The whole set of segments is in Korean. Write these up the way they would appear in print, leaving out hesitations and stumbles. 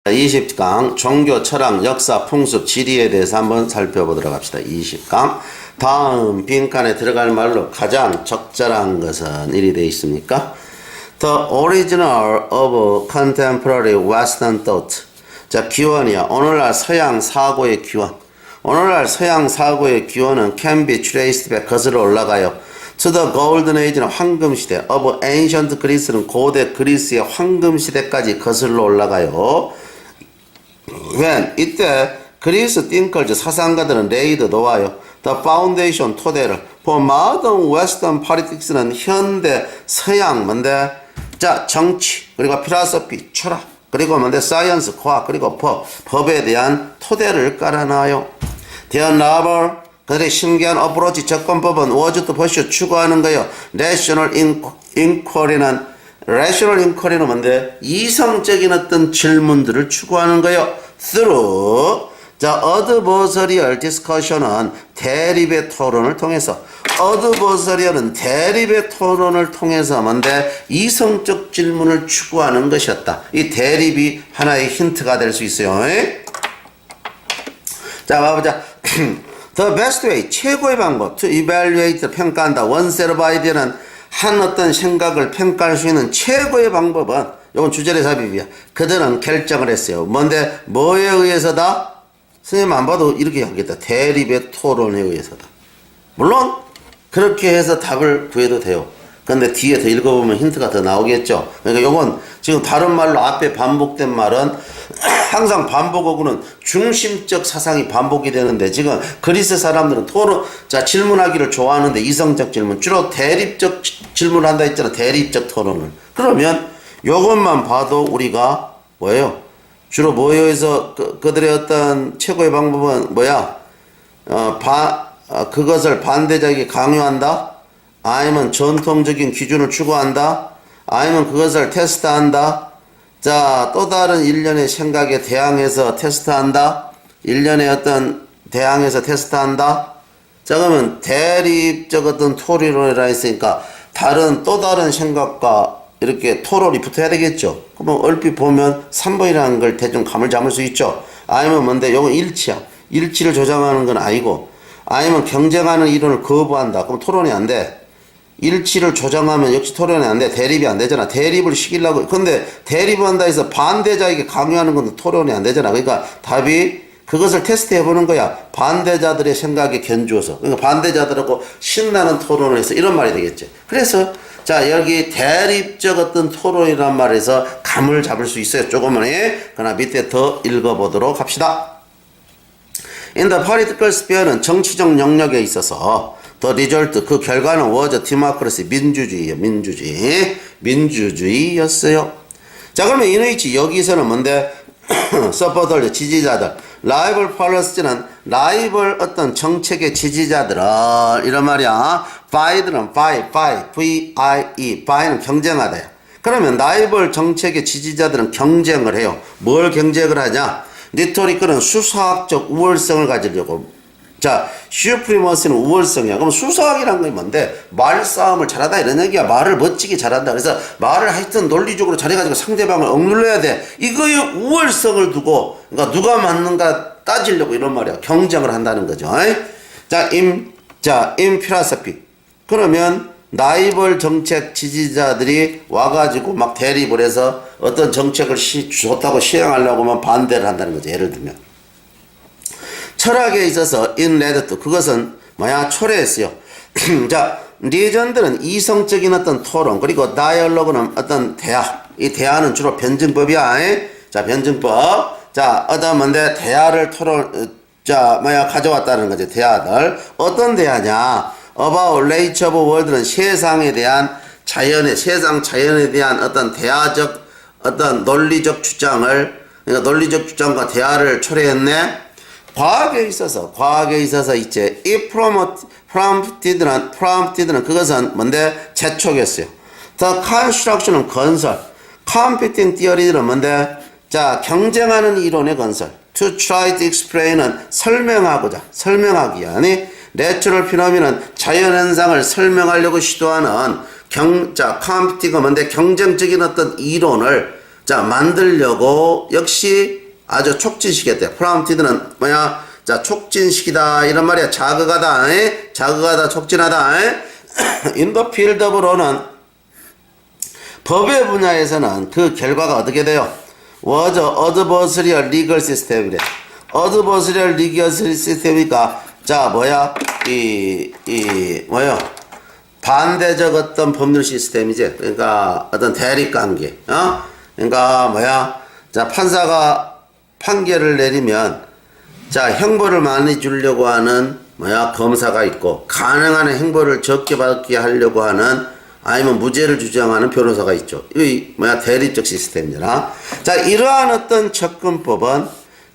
20강 종교, 철학, 역사, 풍습, 지리에 대해서 한번 살펴보도록 합시다. 20강 다음 빈칸에 들어갈 말로 가장 적절한 것은 일이 되어 있습니까? The original of contemporary Western thought. 자, 기원이야. 오늘날 서양 사고의 기원. 오늘날 서양 사고의 기원은 can be traced back, 거슬러 올라가요. To the golden age는 황금시대, of ancient Greece는 고대 그리스의 황금시대까지 거슬러 올라가요. when 이때 그리스 thinkers 사상가들은 laid 놓아요. the foundation 토대를 for modern western politics는 현대 서양 뭔데 자 정치 그리고 philosophy 철학 그리고 뭔데 science 과학 그리고 법에 대한 토대를 깔아놔요. their novel 그들의 신기한 어프로치 접근법은 was to pursue 추구하는 거예요. rational inquiry는 뭔데 이성적인 어떤 질문들을 추구하는 거예요. through 자 adversarial discussion은 대립의 토론을 통해서 adversarial은 대립의 토론을 통해서 뭔데 이성적 질문을 추구하는 것이었다. 이 대립이 하나의 힌트가 될 수 있어요. 자 봐보자. The best way 최고의 방법 to evaluate 평가한다. oneself idea는 한 어떤 생각을 평가할 수 있는 최고의 방법은 이건 주절의 삽입이야. 그들은 결정을 했어요. 뭔데 뭐에 의해서다? 선생님 안 봐도 이렇게 하겠다. 대립의 토론에 의해서다. 물론 그렇게 해서 답을 구해도 돼요. 근데 뒤에 더 읽어보면 힌트가 더 나오겠죠. 그러니까 요건 지금 다른 말로 앞에 반복된 말은 항상 반복어구는 중심적 사상이 반복이 되는데 지금 그리스 사람들은 토론, 자, 질문하기를 좋아하는데 이성적 질문, 주로 대립적 질문을 한다 했잖아. 대립적 토론을. 그러면 요것만 봐도 우리가 뭐예요? 주로 뭐에 의해서 그들의 어떤 최고의 방법은 뭐야? 그것을 반대자에게 강요한다? 아니면 전통적인 기준을 추구한다? 아니면 그것을 테스트한다? 자, 또 다른 일련의 생각에 대항해서 테스트한다? 일련의 어떤 대항해서 테스트한다? 자, 그러면 대립적 어떤 토론이라 했으니까 또 다른 생각과 이렇게 토론이 붙어야 되겠죠? 그러면 얼핏 보면 3번이라는 걸 대충 감을 잡을 수 있죠? 아니면 뭔데? 이건 일치야. 일치를 조장하는 건 아니고, 아니면 경쟁하는 이론을 거부한다. 그럼 토론이 안 돼. 일치를 조정하면 역시 토론이 안 돼. 대립이 안 되잖아. 대립을 시키려고. 근데 대립한다 해서 반대자에게 강요하는 건 토론이 안 되잖아. 그러니까 답이 그것을 테스트해 보는 거야. 반대자들의 생각에 견주어서. 그러니까 반대자들하고 신나는 토론을 해서 이런 말이 되겠죠. 그래서 자, 여기 대립적 어떤 토론이란 말에서 감을 잡을 수 있어요. 조금만. 그러나 밑에 더 읽어보도록 합시다. In the political sphere는 정치적 영역에 있어서 the result 그 결과는 was democracy 민주주의예요. 민주주의였어요. 자, 그러면 in 여기서는 뭔데 서포터들 지지자들 라이벌 폴리시는 라이벌 어떤 정책의 지지자들을 이런 말이야. by들은 by는 경쟁하다. 그러면 라이벌 정책의 지지자들은 경쟁을 해요. 뭘 경쟁을 하냐? 리토리크는 수사학적 우월성을 가지려고. 자, 슈프리머스는 우월성이야. 그럼 수사학이란 건 뭔데? 말싸움을 잘하다 이런 얘기야. 말을 멋지게 잘한다. 그래서 말을 하여튼 논리적으로 잘해가지고 상대방을 억눌러야 돼. 이거의 우월성을 두고, 그러니까 누가 맞는가 따지려고 이런 말이야. 경쟁을 한다는 거죠. 자, philosophy. 그러면 라이벌 정책 지지자들이 와가지고 막 대립을 해서 어떤 정책을 좋다고 시행하려고 하면 반대를 한다는 거죠. 예를 들면. 철학에 있어서 in led to 그것은 뭐야? 초래했어요. 자, 리전들은 이성적인 어떤 토론 그리고 다이얼로그는 어떤 대화. 이 대화는 주로 변증법이야. 자, 변증법. 자, 뭔데 대화를 가져왔다는 거죠. 대화들. 어떤 대화냐? About nature of world는 세상 자연에 대한 어떤 대화적 어떤 논리적 주장을 그러니까 논리적 주장과 대화를 초래했네. 과학에 있어서 이제 이 prompted는 그것은 뭔데 재촉했어요. The construction은 건설, competing theory는 뭔데 자 경쟁하는 이론의 건설. To try to explain은 설명하기야. 아니 내추럴 피노미는 자연현상을 설명하려고 시도하는 competing은 뭔데 경쟁적인 어떤 이론을 자, 만들려고 역시 아주 촉진시켰대. prompted는 뭐야? 자, 촉진시키다 이런 말이야. 자극하다, 자극하다, 촉진하다. in the field of로는 법의 분야에서는 그 결과가 어떻게 돼요? was adversarial legal system이래. adversarial legal system이니까 자, 뭐야? 뭐야? 반대적 어떤 법률 시스템이지. 그러니까 어떤 대립관계. 그러니까 뭐야? 자, 판사가 판결을 내리면 자, 형벌을 많이 주려고 하는 뭐야? 검사가 있고 가능한 형벌을 적게 받게 하려고 하는 아니면 무죄를 주장하는 변호사가 있죠. 이 뭐야? 대립적 시스템이잖아. 자, 이러한 어떤 접근법은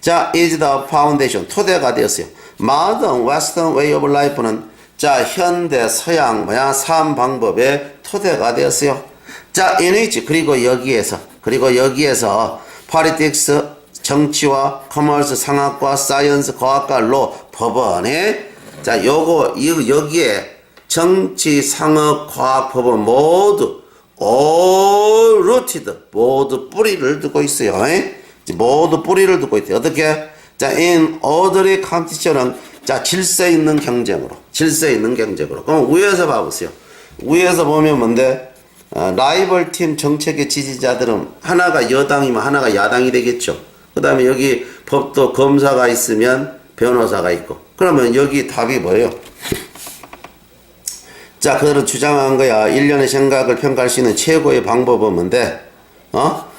자, is the foundation 토대가 되었어요. modern western way of life는 자, 현대 서양 뭐야? 삶 방법의 토대가 되었어요. 자, in which 그리고 여기에서 politics 정치와 커머스 상학과 사이언스 과학과 로 법원에 자, 여기에 정치, 상업, 과학, 법원 모두 all rooted 모두 뿌리를 두고 있어요. 모두 뿌리를 두고 있대요. 어떻게? 자, in orderly competition은 자, 질서 있는 경쟁으로. 그럼 위에서 봐보세요. 위에서 보면 뭔데? 라이벌 팀 정책의 지지자들은 하나가 여당이면 하나가 야당이 되겠죠. 그 다음에 여기 법도 검사가 있으면 변호사가 있고. 그러면 여기 답이 뭐예요? 자, 그들은 주장한 거야. 일련의 생각을 평가할 수 있는 최고의 방법은 뭔데?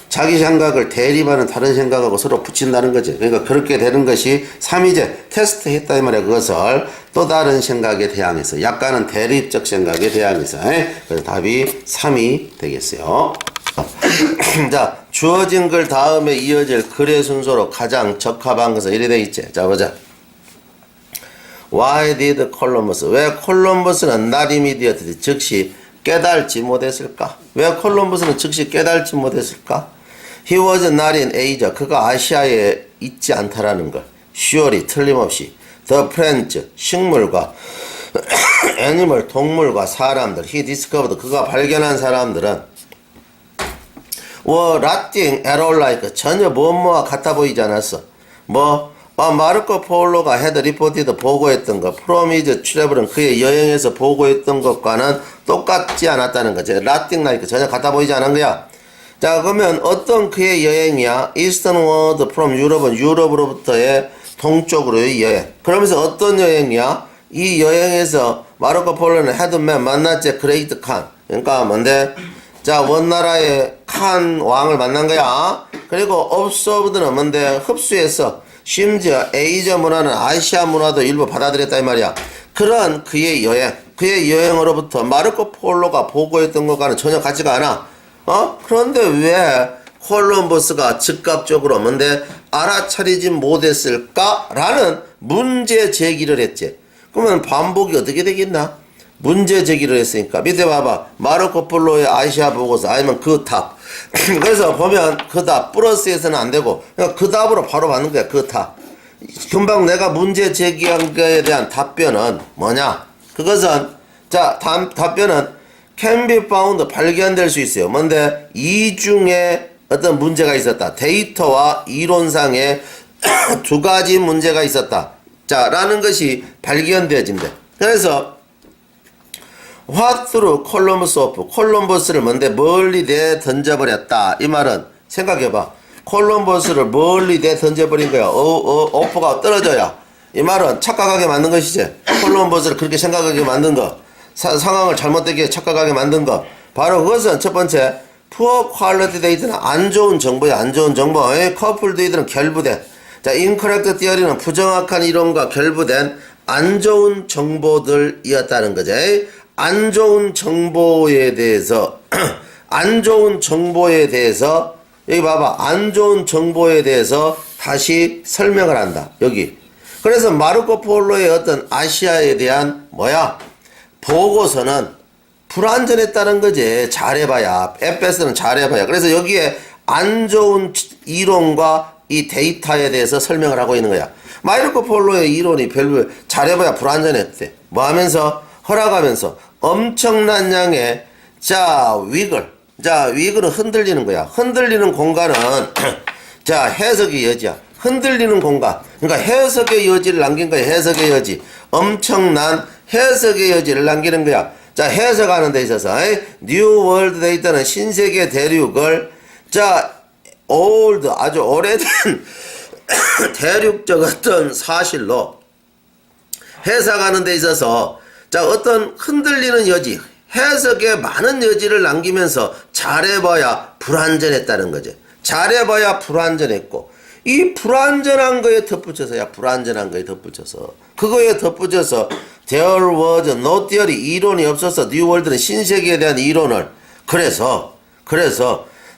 자기 생각을 대립하는 다른 생각하고 서로 붙인다는 거지. 그러니까 그렇게 되는 것이 3이제 테스트 했다 이 말이야. 그것을 또 다른 생각에 대항해서 약간은 대립적 생각에 대항해서. 그래서 답이 3이 되겠어요. 자, 주어진 글 다음에 이어질 글의 순서로 가장 적합한 것은 이래 돼 있지. 자, 보자. Why did Columbus? 왜 콜럼버스는 not immediately 즉시 깨달지 못했을까? 왜 콜럼버스는 즉시 깨달지 못했을까? He was not in Asia. 그가 아시아에 있지 않다라는 걸. Surely 틀림없이 The plants 식물과 animal 동물과 사람들 He discovered 그가 발견한 사람들은 were nothing at all like 전혀 뭐뭐와 같아 보이지 않았어. 마르코 폴로가 had reported 보고했던 것, from his travel은 그의 여행에서 보고했던 것과는 똑같지 않았다는 거지. nothing like 전혀 같아 보이지 않은 거야. 자, 그러면 어떤 그의 여행이야? easternward from 유럽은 유럽으로부터의 동쪽으로의 여행. 그러면서 어떤 여행이야? 이 여행에서 마르코 폴로는 had met 만났지 great khan. 그러니까 뭔데? 자, 원나라의 칸 왕을 만난 거야. 그리고 observed는 뭔데? 흡수해서 심지어 에이저 문화는 아시아 문화도 일부 받아들였다 이 말이야. 그런 그의 여행으로부터 마르코 폴로가 보고했던 것과는 전혀 같지가 않아. 그런데 왜 콜럼버스가 즉각적으로 뭔데 알아차리지 못했을까라는 문제 제기를 했지. 그러면 반복이 어떻게 되겠나? 문제 제기를 했으니까 밑에 봐봐. 마르코 폴로의 아시아 보고서 아니면 그 답. 그래서 보면 그 답 플러스에서는 안 되고 그냥 그 답으로 바로 받는 거야. 그 답. 금방 내가 문제 제기한 거에 대한 답변은 뭐냐? 그것은 자 답변은 can be found 발견될 수 있어요. 뭔데? 이 중에 어떤 문제가 있었다. 데이터와 이론상의 두 가지 문제가 있었다. 자 라는 것이 발견되어진대. 그래서 What through Columbus off? 콜럼버스를 뭔데 멀리 내 던져버렸다. 이 말은 생각해봐. 콜럼버스를 멀리 내 던져버린 거야. 오프가 떨어져야. 이 말은 착각하게 만든 것이지. 콜럼버스를 그렇게 생각하게 만든 거. 상황을 잘못되게 착각하게 만든 거. 바로 그것은 첫 번째 poor quality data는 안 좋은 정보야. 안 좋은 정보. coupled data는 결부된. 자, incorrect theory는 부정확한 이론과 결부된 안 좋은 정보들이었다는 거지. 안 좋은 정보에 대해서 여기 봐봐. 안 좋은 정보에 대해서 다시 설명을 한다. 여기. 그래서 마르코 폴로의 어떤 아시아에 대한 보고서는 불완전했다는 거지. 잘해봐야. 앳베스는 잘해봐야. 그래서 여기에 안 좋은 이론과 이 데이터에 대해서 설명을 하고 있는 거야. 마르코 폴로의 이론이 별로 잘해봐야 불완전했대. 뭐 하면서? 허락하면서 엄청난 양의 자 윅을 자, 위그는 흔들리는 거야. 흔들리는 공간은 자, 해석의 여지야. 흔들리는 공간. 그러니까 해석의 여지를 남긴 거야. 해석의 여지. 엄청난 해석의 여지를 남기는 거야. 자, 해석하는 데 있어서 뉴 월드 돼 있다는 신세계 대륙을 자, old 아주 오래된 대륙적 어떤 사실로 해석하는 데 있어서 자, 어떤 흔들리는 여지, 해석에 많은 여지를 남기면서 잘해봐야 불완전했다는 거지. 잘해봐야 불완전했고, 이 불완전한 거에 덧붙여서야 불완전한 거에 덧붙여서 그거에 덧붙여서 there was no theory 이론이 없어서 뉴월드는 신세계에 대한 이론을 그래서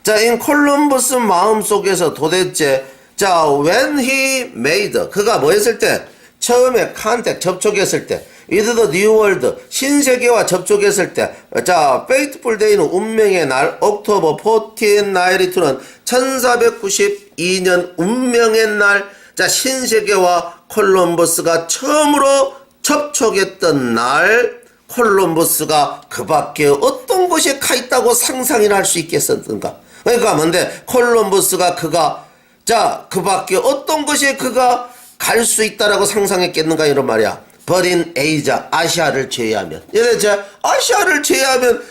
자, 인 콜럼버스 마음속에서 도대체 자, when he made 그가 뭐 했을 때 처음에 컨택 접촉했을 때 with the new world 신세계와 접촉했을 때 자, faithful day는 운명의 날 옥토버 1492는 1492년 운명의 날 자, 신세계와 콜럼버스가 처음으로 접촉했던 날 콜럼버스가 그 밖에 어떤 곳에 가 있다고 상상이나 할 수 있겠었던가. 그러니까 뭔데 콜럼버스가 그가 자, 그 밖에 어떤 곳에 그가 갈 수 있다라고 상상했겠는가 이런 말이야. 버린 에이자 아시아를 제외하면 도대체 아시아를 제외하면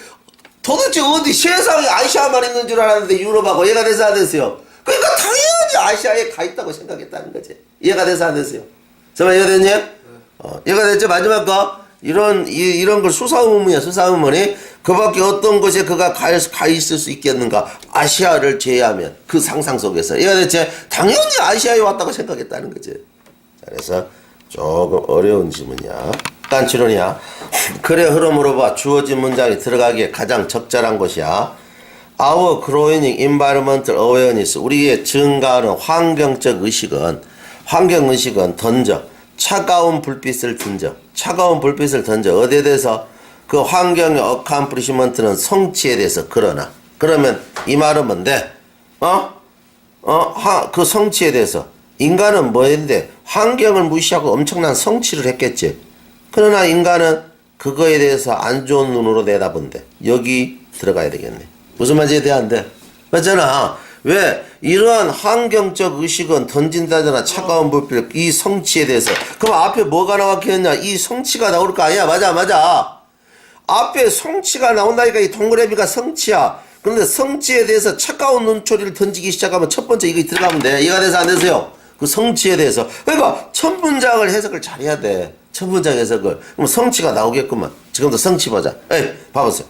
도대체 어디 세상에 아시아만 있는 줄 알았는데 유럽하고 이해가 돼서 안 됐어요. 그러니까 당연히 아시아에 가 있다고 생각했다는 거지. 이해가 돼서 안 됐어요. 정말 이해가 됐니? 이해가 됐죠? 마지막 거 이런 걸 수사의문이야. 수사의문이 그 밖에 어떤 곳에 그가 가 있을 수 있겠는가. 아시아를 제외하면 그 상상 속에서 이해가 됐지? 당연히 아시아에 왔다고 생각했다는 거지. 그래서 조금 어려운 질문이야. 딴치론이야. 글의 흐름으로 봐 주어진 문장이 들어가기에 가장 적절한 것이야. Our growing environmental awareness 우리의 증가하는 환경적 의식은 던져 차가운 불빛을 던져 어디에 대해서 그 환경의 accomplishment는 성취에 대해서 그러면 이 말은 뭔데? 그 성취에 대해서 인간은 뭐인데 환경을 무시하고 엄청난 성취를 했겠지. 그러나 인간은 그거에 대해서 안 좋은 눈으로 내다본대. 여기 들어가야 되겠네. 무슨 말인지 이해한대? 맞잖아. 왜? 이러한 환경적 의식은 던진다잖아. 차가운 불빛 이 성취에 대해서. 그럼 앞에 뭐가 나왔겠냐? 이 성취가 나올 거 아니야? 맞아. 앞에 성취가 나온다니까 이 동그라미가 성취야. 그런데 성취에 대해서 차가운 눈초리를 던지기 시작하면 첫 번째 이거 들어가면 돼. 이해가 돼서 안 되세요? 그 성취에 대해서. 그러니까 첫 문장을 해석을 잘해야 돼. 첫 문장 해석을. 그럼 성취가 나오겠구만. 지금도 성취 보자. 봐보세요.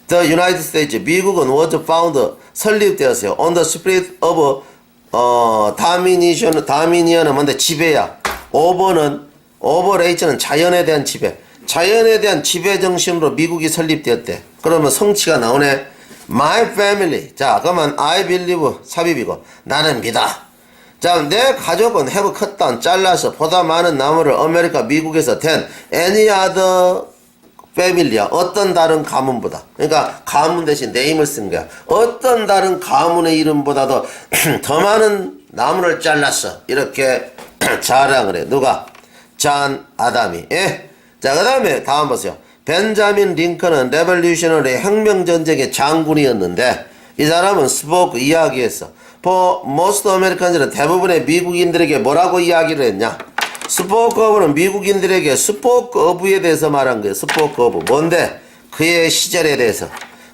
The United States, 미국은 was found, 설립되었어요. On the spirit of Dominion은 뭔데? 지배야. Overreach는 자연에 대한 지배. 자연에 대한 지배 정신으로 미국이 설립되었대. 그러면 성취가 나오네. My family. 자, 그러면 I believe 삽입이고 나는 믿어. 자, 내 가족은 have cut down 잘라서 보다 많은 나무를 아메리카 미국에서 된 any other family야. 어떤 다른 가문보다. 그러니까 가문 대신 네임을 쓴 거야. 어떤 다른 가문의 이름보다도 더 많은 나무를 잘랐어. 이렇게 자랑을 해. 누가? 존 아담이. 예? 자, 그 다음에 다음 보세요. 벤자민 링컨은 레볼루셔너리 혁명전쟁의 장군이었는데 이 사람은 스포크 이야기했어. For most Americans는 대부분의 미국인들에게 뭐라고 이야기를 했냐? 스포크 오브는 미국인들에게 스포크 오브에 대해서 말한 거예요. 스포크 오브. 뭔데? 그의 시절에 대해서.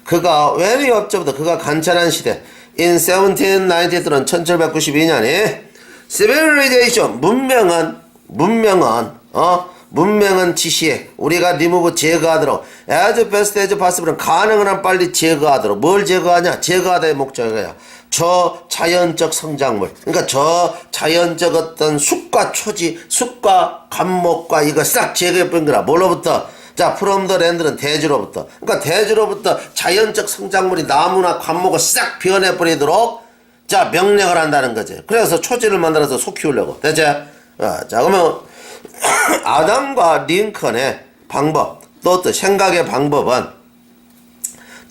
그가 very up부터 그가 간절한 시대. In 1790는 1792년에 civilization 문명은 지시해. 우리가 remove 제거하도록 as fast as possible은 가능한 한 빨리 제거하도록. 뭘 제거하냐? 제거하다의 목적이야. 저 자연적 성장물. 그러니까 저 자연적 어떤 숲과 초지, 숲과 감목과 이거 싹 제거해버린 거라. 뭘로부터? 자, from the land는 대지로부터. 그러니까 대지로부터 자연적 성장물이 나무나 감목을 싹 베어내버리도록 자, 명령을 한다는 거지. 그래서 초지를 만들어서 소 키우려고. 됐지? 자, 그러면 아담과 링컨의 방법, 또 생각의 방법은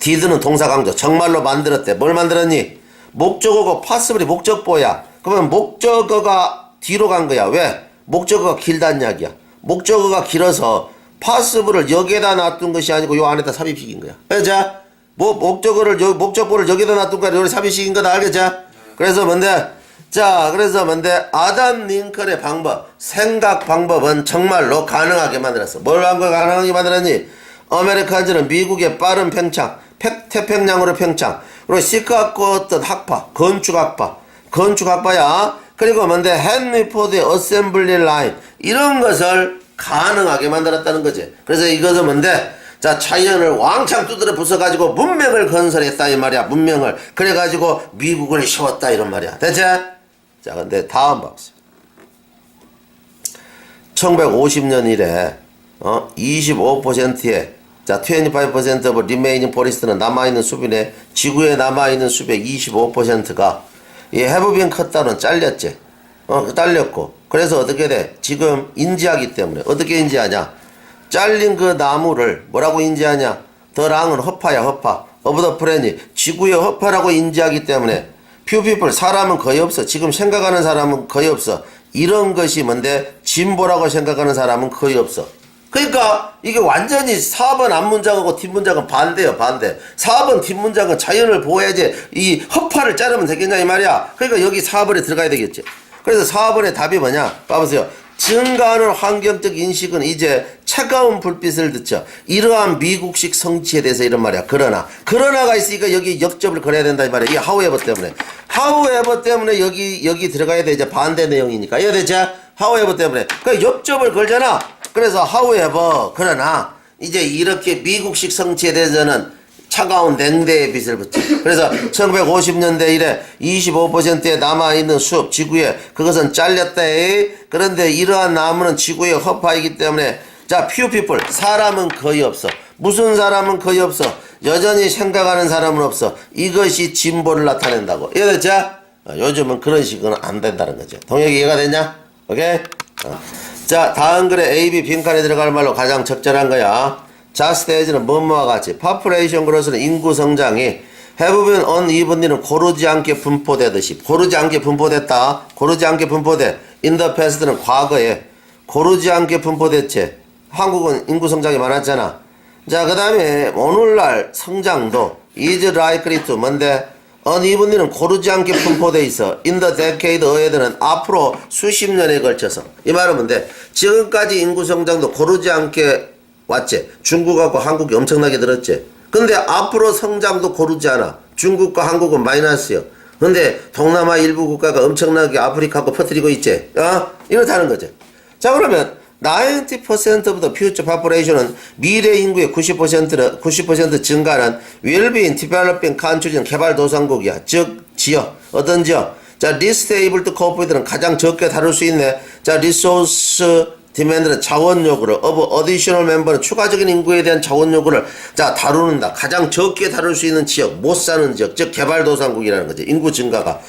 did는 동사 강조, 정말로 만들었대. 뭘 만들었니? 목적어고 possibly 목적보야. 그러면 목적어가 뒤로 간 거야. 왜? 목적어가 길다는 이야기야. 목적어가 길어서 possible을 여기에다 놔둔 것이 아니고 요 안에다 삽입시킨 거야. 자, 뭐 목적보를 여기다 놔둔 거야. 여기 삽입식인 거다 알겠죠? 그래서 뭔데? 자, 그래서 뭔데? 아담 링컨의 방법, 생각 방법은 정말로 가능하게 만들었어. 뭘 한 걸 가능하게 만들었니? 아메리칸즈는 미국의 빠른 팽창, 태평양으로 팽창, 그리고 시카고 학파, 건축학파야. 그리고 뭔데? 헨리 포드의 어셈블리 라인, 이런 것을 가능하게 만들었다는 거지. 그래서 이것은 뭔데? 자, 자연을 왕창 두드려 부숴가지고 문명을 건설했다 이 말이야. 문명을. 그래가지고 미국을 세웠다 이런 말이야. 됐지? 자, 근데 다음 박스. 1950년 이래 25%의 자, 25% of remaining forest는 남아있는 숲이네. 지구에 남아있는 숲의 25%가 이 have been cut down은 잘렸지. 잘렸고. 그래서 어떻게 돼? 지금 인지하기 때문에 어떻게 인지하냐? 잘린 그 나무를 뭐라고 인지하냐? 더 랑은 허파야, 허파. of the plan이 지구의 허파라고 인지하기 때문에 few people, 사람은 거의 없어. 지금 생각하는 사람은 거의 없어. 이런 것이 뭔데? 진보라고 생각하는 사람은 거의 없어. 그러니까 이게 완전히 4번 앞문장하고 뒷문장은 반대요, 반대. 4번 뒷문장은 자연을 보호해야지 이 허파를 자르면 되겠냐 이 말이야. 그러니까 여기 4번에 들어가야 되겠지. 그래서 4번의 답이 뭐냐? 봐보세요. 증가하는 환경적 인식은 이제 차가운 불빛을 듣죠. 이러한 미국식 성취에 대해서 이런 말이야. 그러나가 있으니까 여기 역접을 걸어야 된다 이 말이야. 이 however 때문에. however 때문에 여기 들어가야 돼. 이제 반대 내용이니까. 이해되죠? however 때문에. 그러니까 역접을 걸잖아. 그래서 however, 그러나 이제 이렇게 미국식 성취에 대해서는 차가운 냉대의 빛을 붙여. 그래서 1950년대 이래 25%에 남아있는 숲, 지구에 그것은 잘렸다. 그런데 이러한 나무는 지구의 허파이기 때문에 자, few people, 사람은 거의 없어. 무슨 사람은 거의 없어. 여전히 생각하는 사람은 없어. 이것이 진보를 나타낸다고. 이해됐죠? 요즘은 그런 식은 안 된다는 거죠. 동혁이 이해가 됐냐? 오케이? 자, 다음 글에 A, B 빈칸에 들어갈 말로 가장 적절한 거야. 자스테이지는 뭐뭐와 같이 population growth는 인구 성장이 have been unevenly는 고르지 않게 분포되듯이 고르지 않게 분포됐다. 고르지 않게 분포돼. in the past는 과거에 고르지 않게 분포됐지. 한국은 인구 성장이 많았잖아. 자, 그 다음에 오늘날 성장도 is likely to 뭔데? unevenly는 고르지 않게 분포돼 있어. in the decade ahead는 앞으로 수십 년에 걸쳐서. 이 말은 뭔데? 지금까지 인구 성장도 고르지 않게 왔지. 중국하고 한국이 엄청나게 늘었지. 근데 앞으로 성장도 고르지 않아. 중국과 한국은 마이너스요. 근데 동남아 일부 국가가 엄청나게 아프리카하고 퍼뜨리고 있지. 이렇다는 거지. 자, 그러면 90% of the future population은 미래 인구의 90% 증가는 will be in developing countries 개발도상국이야. 즉 지역. 어떤 지역? 자, least able to cope with는 가장 적게 다룰 수 있네. 자, resource demand는 자원 요구를 of additional member는 추가적인 인구에 대한 자원 요구를 자 다루는다. 가장 적게 다룰 수 있는 지역, 못 사는 지역, 즉 개발도상국이라는 거지. 인구 증가가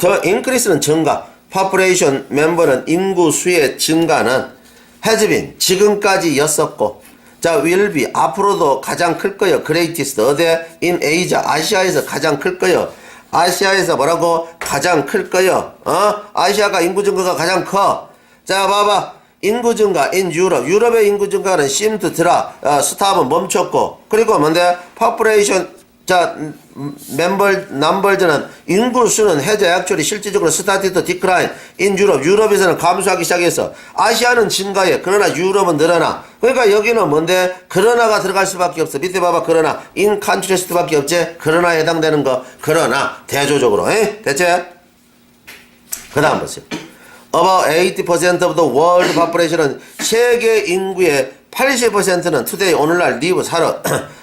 더 increase는 증가, population member는 인구 수의 증가는 has been 지금까지였었고 자 will be 앞으로도 가장 클 거요. greatest 어디 in Asia 아시아에서 가장 클 거요. 아시아에서 뭐라고 가장 클 거요. 아시아가 인구 증가가 가장 커. 자, 봐봐. 인구 증가, in 유럽. 유럽의 인구 증가는 seem to drop, stop은 멈췄고. 그리고 뭔데? population, 자, numbers는 인구 수는 has actually 실질적으로 started to decline. in 유럽. 유럽에서는 감소하기 시작했어. 아시아는 증가해. 그러나 유럽은 늘어나. 그러니까 여기는 뭔데? 그러나가 들어갈 수밖에 없어. 밑에 봐봐. 그러나. in contrast 밖에 없지? 그러나에 해당되는 거. 그러나. 대조적으로. 됐지? 그 다음 보세요. About 80% of the world population은 세계 인구의 80%는 today 오늘날 live 살아.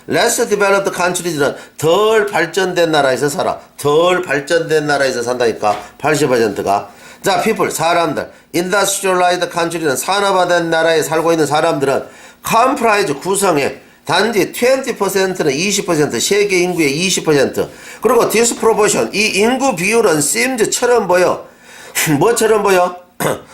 Less developed countries는 덜 발전된 나라에서 살아. 덜 발전된 나라에서 산다니까 80%가. 자, people 사람들. Industrialized country는 산업화된 나라에 살고 있는 사람들은 comprise 구성해. 단지 20%는 20% 세계 인구의 20%. 그리고 disproportion 이 인구 비율은 semes처럼 보여. 뭐처럼 보여?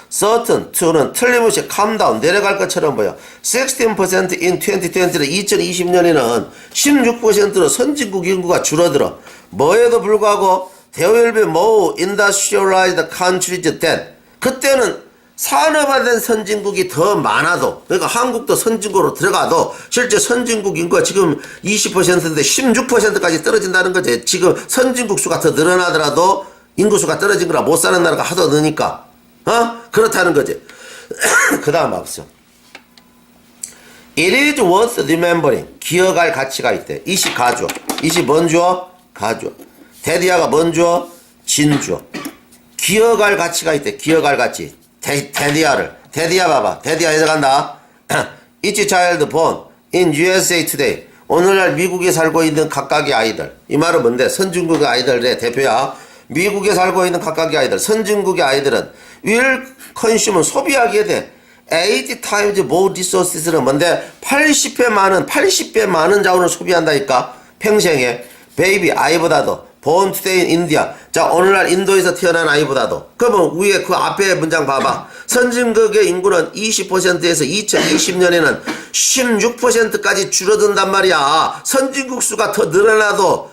certain to는 틀림없이 calm down 내려갈 것처럼 보여. 16% in 2020는 2020년에는 16%로 선진국 인구가 줄어들어. 뭐에도 불구하고 there will be more industrialized countries than 그때는 산업화된 선진국이 더 많아도, 그러니까 한국도 선진국으로 들어가도 실제 선진국 인구가 지금 20%인데 16%까지 떨어진다는 거지. 지금 선진국 수가 더 늘어나더라도 인구수가 떨어진 거라 못 사는 나라가 하도 느니까 그렇다는 거지. 그 다음 앞서 It is worth remembering. 기억할 가치가 있대. 이시 가주어. 이시 뭔 주어? 가주어. 데디아가 뭔 주어? 진주어. 기억할 가치가 있대. 기억할 가치. 데디아를. 데디아 봐봐. 데디아 해석한다. Each child born in USA today. 오늘날 미국에 살고 있는 각각의 아이들. 이 말은 뭔데? 선진국의 아이들의 대표야. 미국에 살고 있는 각각의 아이들. 선진국의 아이들은 will consume 소비하게 돼. 80 times more resources는 뭔데? 80배 많은 자원을 소비한다니까. 평생에. 베이비 아이보다도. born today in India. 자, 오늘날 인도에서 태어난 아이보다도. 그러면 위에 그 앞에 문장 봐봐. 선진국의 인구는 20%에서 2020년에는 16%까지 줄어든단 말이야. 선진국 수가 더 늘어나도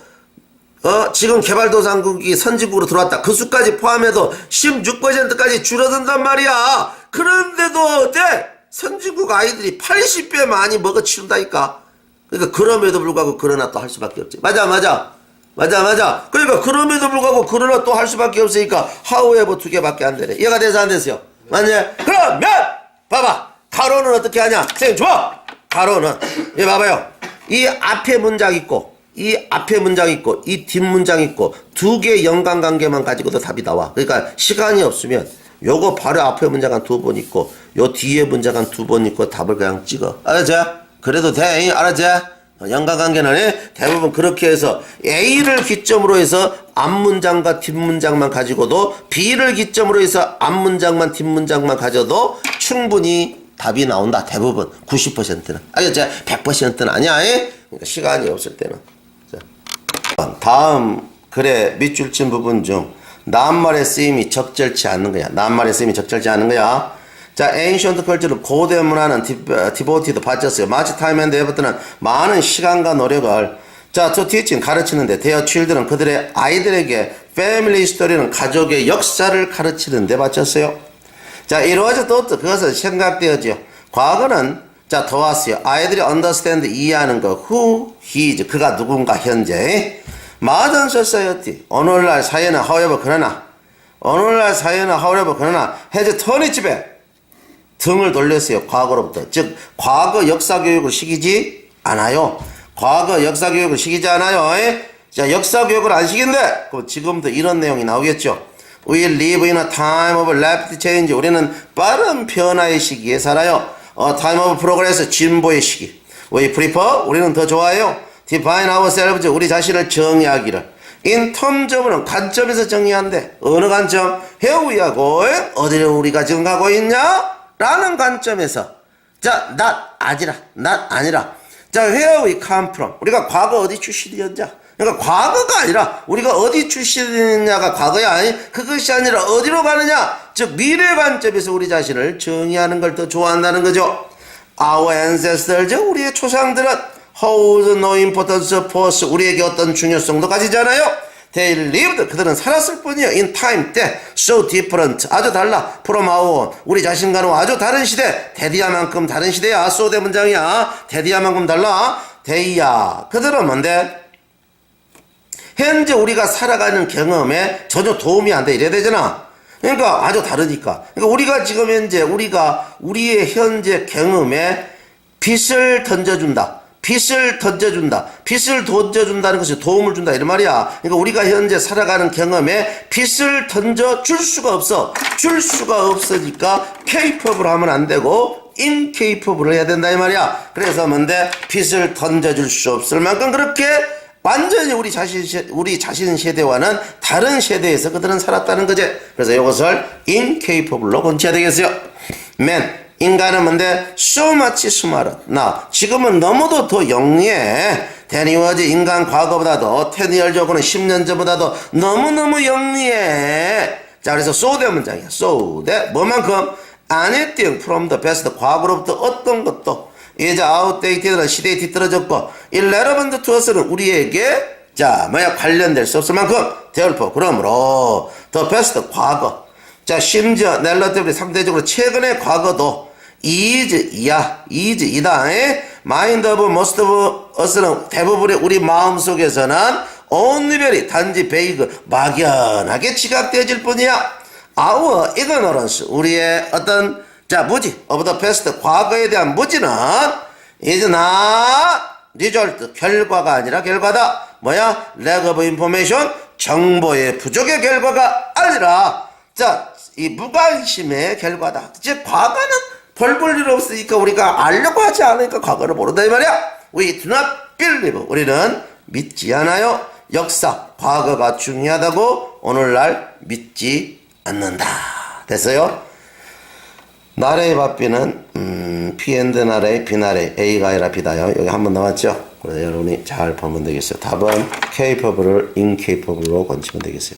지금 개발도상국이 선진국으로 들어왔다. 그 수까지 포함해도 16%까지 줄어든단 말이야. 그런데도 어때? 선진국 아이들이 80배 많이 먹어치운다니까. 그러니까 그럼에도 불구하고 그러나 또 할 수밖에 없지. 맞아. 그러니까 그럼에도 불구하고 그러나 또 할 수밖에 없으니까 however 두 개밖에 안 되네. 이해가 돼서 안 됐어요? 맞냐? 그러면 봐봐. 가로는 어떻게 하냐? 선생님 좋아. 가로는 이 봐봐요. 이 앞에 문장 있고 이 앞에 문장 있고 이 뒷문장 있고 두 개의 연관관계만 가지고도 답이 나와. 그러니까 시간이 없으면 요거 바로 앞에 문장 한 두 번 있고 요 뒤에 문장 한 두 번 있고 답을 그냥 찍어. 알았지? 그래도 돼. 알았지? 연관관계는 대부분 그렇게 해서 A를 기점으로 해서 앞문장과 뒷문장만 가지고도 B를 기점으로 해서 앞문장만 뒷문장만 가져도 충분히 답이 나온다. 대부분 90%는. 알겠지? 100%는 아니야. 그러니까 시간이 없을 때는. 다음 글의 밑줄친 부분 중 낱말의 쓰임이 적절치 않는 거야. 낱말의 쓰임이 적절치 않은 거야. 자, ancient culture는 고대 문화는 devoted 바쳤어요. 마치 time and effort는 많은 시간과 노력을 to teaching 가르치는데 their children 그들의 아이들에게 family story는 가족의 역사를 가르치는데 바쳤어요. 자, it was thought 그것은 생각되어지요. 과거는 더 왔어요. 아이들이 understand 이해하는 거 who he is 그가 누군가 현재 modern society 오늘날 사회는 however 그러나 has turned its back 등을 돌렸어요. 과거로부터. 즉 과거 역사교육을 시키지 않아요. 자, 역사교육을 안 시킨대. 그럼 지금도 이런 내용이 나오겠죠. We live in a time of rapid change. 우리는 빠른 변화의 시기에 살아요. time of progress. 진보의 시기. We prefer. 우리는 더 좋아해요. define ourselves. 우리 자신을 정의하기를. in terms of는 관점에서 정의한대. 어느 관점? here we are going. 어디로 우리가 지금 가고 있냐? 라는 관점에서 자, not 아니라 자, where we come from 우리가 과거 어디 출신이었냐 그러니까 과거가 아니라 우리가 어디 출신이냐가 과거야 아니 그것이 아니라 어디로 가느냐 즉 미래 관점에서 우리 자신을 정의하는 걸 더 좋아한다는 거죠. Our ancestors 우리의 조상들은 hold no importance for us 우리에게 어떤 중요성도 가지잖아요. They lived 그들은 살았을 뿐이요 in time 때 so different 아주 달라 from our own 우리 자신과는 아주 다른 시대 데디아만큼 다른 시대야 so 대 문장이야 데디아만큼 달라 데이야 그들은 뭔데 현재 우리가 살아가는 경험에 전혀 도움이 안 돼 이래야 되잖아. 그러니까 아주 다르니까 그러니까 우리가 지금 현재 우리의 현재 경험에 빛을 던져준다. 빛을 던져준다는 것이 도움을 준다 이런 말이야. 그러니까 우리가 현재 살아가는 경험에 빛을 던져줄 수가 없어. 줄 수가 없으니까 capable 하면 안 되고 incapable을 해야 된다 이 말이야. 그래서 뭔데 빛을 던져줄 수 없을 만큼 그렇게 완전히 우리 자신 세대와는 다른 세대에서 그들은 살았다는 거지. 그래서 이것을 incapable로 건치해야 되겠어요. man 인간은 뭔데? so much smarter. 지금은 너무도 더 영리해. than he was. 인간 과거보다도 10 years 전보다는 10년 전보다도 너무너무 영리해. 자, 그래서 so 대 문장이야. so 대 뭐만큼? anything from the past. 과거로부터 어떤 것도 is outdated는 시대에 뒤떨어졌고 irrelevant to us는 우리에게 관련될 수 없을 만큼 therefore 그러므로 the past 과거 자, 심지어 넬러티브리 상대적으로 최근의 과거도 이다. 마인드 오브 모스트 오브 어스는 대부분의 우리 마음속에서는 only별이 단지 베이그 막연하게 지각되어질 뿐이야. our ignorance 우리의 어떤 무지 of the past 과거에 대한 무지는 is not result 결과가 아니라 결과다. 뭐야? lack of information 정보의 부족의 결과가 아니라 이 무관심의 결과다. 즉 과거는 별 볼 일 없으니까 우리가 알려고 하지 않으니까 과거를 모른다 이 말이야. We do not believe 우리는 믿지 않아요. 역사 과거가 중요하다고 오늘날 믿지 않는다. 됐어요? 나래의 밥비는 P&D 나래 B나래 A가 아니라 B다요. 여기 한번 나왔죠? 그래서 여러분이 잘 보면 되겠어요. 답은 capable을 incapable로 건치면 되겠어요.